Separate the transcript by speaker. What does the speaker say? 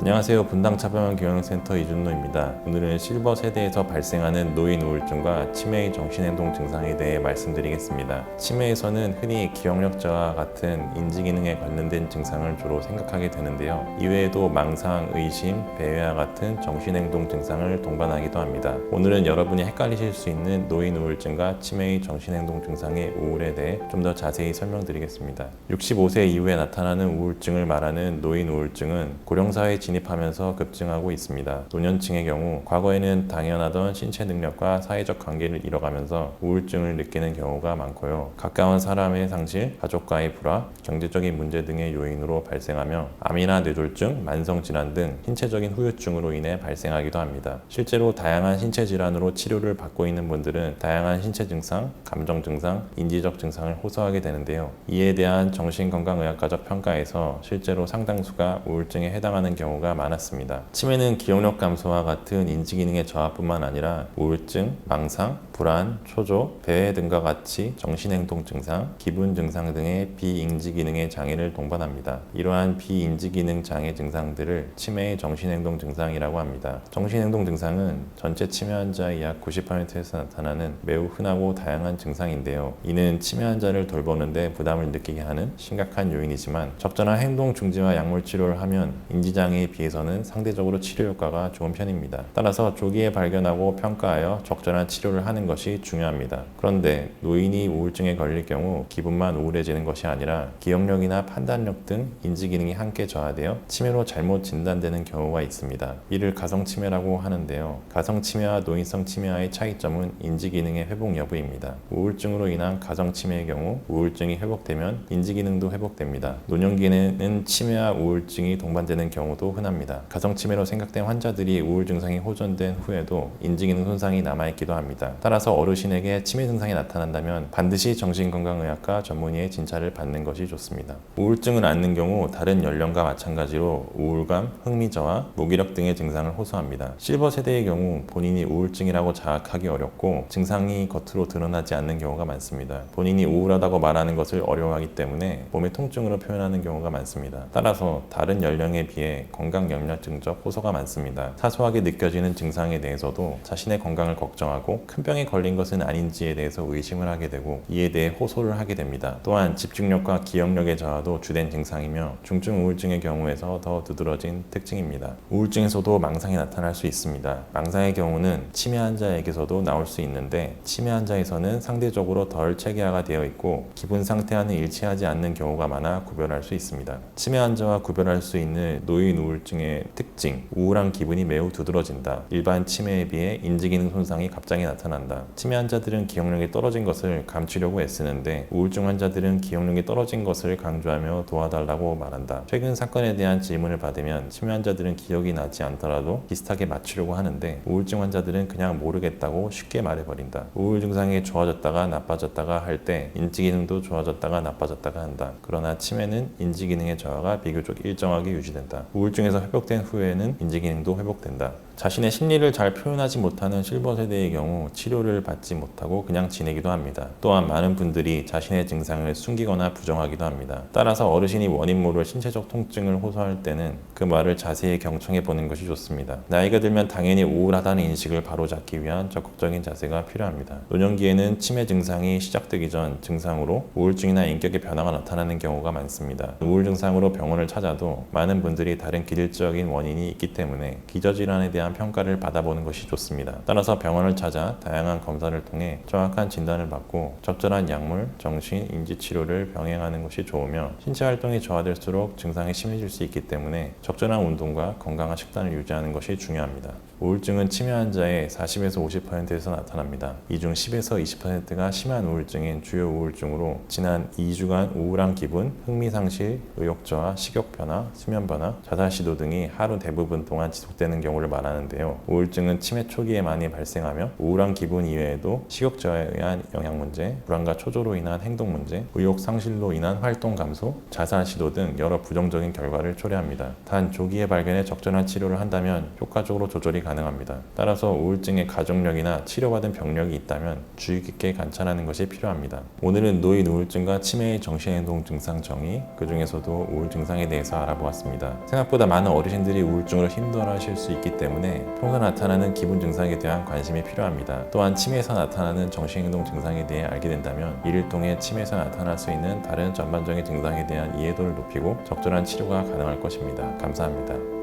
Speaker 1: 안녕하세요. 분당 차병원경영센터 이준노입니다. 오늘은 실버 세대에서 발생하는 노인 우울증과 치매의 정신행동 증상에 대해 말씀드리겠습니다. 치매에서는 흔히 기억력 저하 같은 인지기능에 관련된 증상을 주로 생각하게 되는데요. 이외에도 망상, 의심, 배회와 같은 정신행동 증상을 동반하기도 합니다. 오늘은 여러분이 헷갈리실 수 있는 노인 우울증과 치매의 정신행동 증상의 우울에 대해 좀 더 자세히 설명드리겠습니다. 65세 이후에 나타나는 우울증을 말하는 노인 우울증은 고령사회에 진입하면서 급증하고 있습니다. 노년층의 경우 과거에는 당연하던 신체 능력과 사회적 관계를 잃어가면서 우울증을 느끼는 경우가 많고요. 가까운 사람의 상실, 가족과의 불화, 경제적인 문제 등의 요인으로 발생하며 암이나 뇌졸중, 만성질환 등 신체적인 후유증으로 인해 발생하기도 합니다. 실제로 다양한 신체 질환으로 치료를 받고 있는 분들은 다양한 신체 증상, 감정 증상, 인지적 증상을 호소하게 되는데요. 이에 대한 정신건강의학과적 평가에서 실제로 상당수가 우울증에 해당하는 경우가 많았습니다. 치매는 기억력 감소와 같은 인지기능의 저하뿐만 아니라 우울증, 망상, 불안, 초조, 배회 등과 같이 정신행동 증상, 기분 증상 등의 비인지기능의 장애를 동반합니다. 이러한 비인지기능 장애 증상들을 치매의 정신행동 증상이라고 합니다. 정신행동 증상은 전체 치매 환자의 약 90%에서 나타나는 매우 흔하고 다양한 증상인데요. 이는 치매 환자를 돌보는데 부담을 느끼게 하는 심각한 요인이지만 적절한 행동 중지와 약물 치료를 하면 인지장애에 비해서는 상대적으로 치료 효과가 좋은 편입니다. 따라서 조기에 발견하고 평가하여 적절한 치료를 하는 것이 중요합니다. 그런데 노인이 우울증에 걸릴 경우 기분만 우울해지는 것이 아니라 기억력이나 판단력 등 인지기능이 함께 저하되어 치매로 잘못 진단되는 경우가 있습니다. 이를 가성치매라고 하는데요. 가성치매와 노인성 치매와의 차이점은 인지기능의 회복 여부입니다. 우울증으로 인한 가성치매의 경우 우울증이 회복되면 인지기능도 회복됩니다. 노년기에는 치매와 우울증이 동반되는 경우도 흔합니다. 가성치매로 생각된 환자들이 우울 증상이 호전된 후에도 인지기능 손상이 남아있기도 합니다. 따라서 어르신에게 치매 증상이 나타난다면 반드시 정신건강의학과 전문의의 진찰을 받는 것이 좋습니다. 우울증을 앓는 경우 다른 연령과 마찬가지로 우울감, 흥미저하, 무기력 등의 증상을 호소합니다. 실버 세대의 경우 본인이 우울증이라고 자각하기 어렵고 증상이 겉으로 드러나지 않는 경우가 많습니다. 본인이 우울하다고 말하는 것을 어려워하기 때문에 몸의 통증으로 표현하는 경우가 많습니다. 따라서 다른 연령에 비해 건강염려증적 호소가 많습니다. 사소하게 느껴지는 증상에 대해서도 자신의 건강을 걱정하고 큰 병에 걸린 것은 아닌지에 대해서 의심을 하게 되고 이에 대해 호소를 하게 됩니다. 또한 집중력과 기억력의 저하도 주된 증상이며 중증 우울증의 경우에서 더 두드러진 특징입니다. 우울증에서도 망상이 나타날 수 있습니다. 망상의 경우는 치매 환자에게서도 나올 수 있는데 치매 환자에서는 상대적으로 덜 체계화가 되어 있고 기분 상태와는 일치하지 않는 경우가 많아 구별할 수 있습니다. 치매 환자와 구별할 수 있는 노인 우울증의 특징, 우울한 기분이 매우 두드러진다. 일반 치매에 비해 인지기능 손상이 갑자기 나타난다. 치매 환자들은 기억력이 떨어진 것을 감추려고 애쓰는데 우울증 환자들은 기억력이 떨어진 것을 강조하며 도와달라고 말한다. 최근 사건에 대한 질문을 받으면 치매 환자들은 기억이 나지 않더라도 비슷하게 맞추려고 하는데 우울증 환자들은 그냥 모르겠다고 쉽게 말해버린다. 우울 증상이 좋아졌다가 나빠졌다가 할 때 인지기능도 좋아졌다가 나빠졌다가 한다. 그러나 치매는 인지기능의 저하가 비교적 일정하게 유지된다. 우울증에서 회복된 후에는 인지기능도 회복된다. 자신의 심리를 잘 표현하지 못하는 실버 세대의 경우 치료를 받지 못하고 그냥 지내기도 합니다. 또한 많은 분들이 자신의 증상을 숨기거나 부정하기도 합니다. 따라서 어르신이 원인 모를 신체적 통증을 호소할 때는 그 말을 자세히 경청해 보는 것이 좋습니다. 나이가 들면 당연히 우울하다는 인식을 바로잡기 위한 적극적인 자세가 필요합니다. 노년기에는 치매 증상이 시작되기 전 증상으로 우울증이나 인격의 변화가 나타나는 경우가 많습니다. 우울 증상으로 병원을 찾아도 많은 분들이 다른 기질적인 원인이 있기 때문에 기저질환에 대한 평가를 받아보는 것이 좋습니다. 따라서 병원을 찾아 다양한 검사를 통해 정확한 진단을 받고 적절한 약물, 정신, 인지 치료를 병행하는 것이 좋으며 신체 활동이 저하될수록 증상이 심해질 수 있기 때문에 적절한 운동과 건강한 식단을 유지하는 것이 중요합니다. 우울증은 치매 환자의 40에서 50%에서 나타납니다. 이 중 10에서 20%가 심한 우울증인 주요 우울증으로 지난 2주간 우울한 기분, 흥미상실, 의욕저하, 식욕 변화, 수면 변화, 자살 시도 등이 하루 대부분 동안 지속되는 경우를 말하는 나타나는데요. 우울증은 치매 초기에 많이 발생하며 우울한 기분 이외에도 식욕 저하에 의한 영양 문제, 불안과 초조로 인한 행동 문제, 의욕 상실로 인한 활동 감소, 자살 시도 등 여러 부정적인 결과를 초래합니다. 단 조기에 발견해 적절한 치료를 한다면 효과적으로 조절이 가능합니다. 따라서 우울증의 가족력이나 치료받은 병력이 있다면 주의 깊게 관찰하는 것이 필요합니다. 오늘은 노인 우울증과 치매의 정신행동 증상 정의, 그 중에서도 우울 증상에 대해서 알아보았습니다. 생각보다 많은 어르신들이 우울증으로 힘들어하실 수 있기 때문에 평소 나타나는 기분 증상에 대한 관심이 필요합니다. 또한 치매에서 나타나는 정신행동 증상에 대해 알게 된다면 이를 통해 치매에서 나타날 수 있는 다른 전반적인 증상에 대한 이해도를 높이고 적절한 치료가 가능할 것입니다. 감사합니다.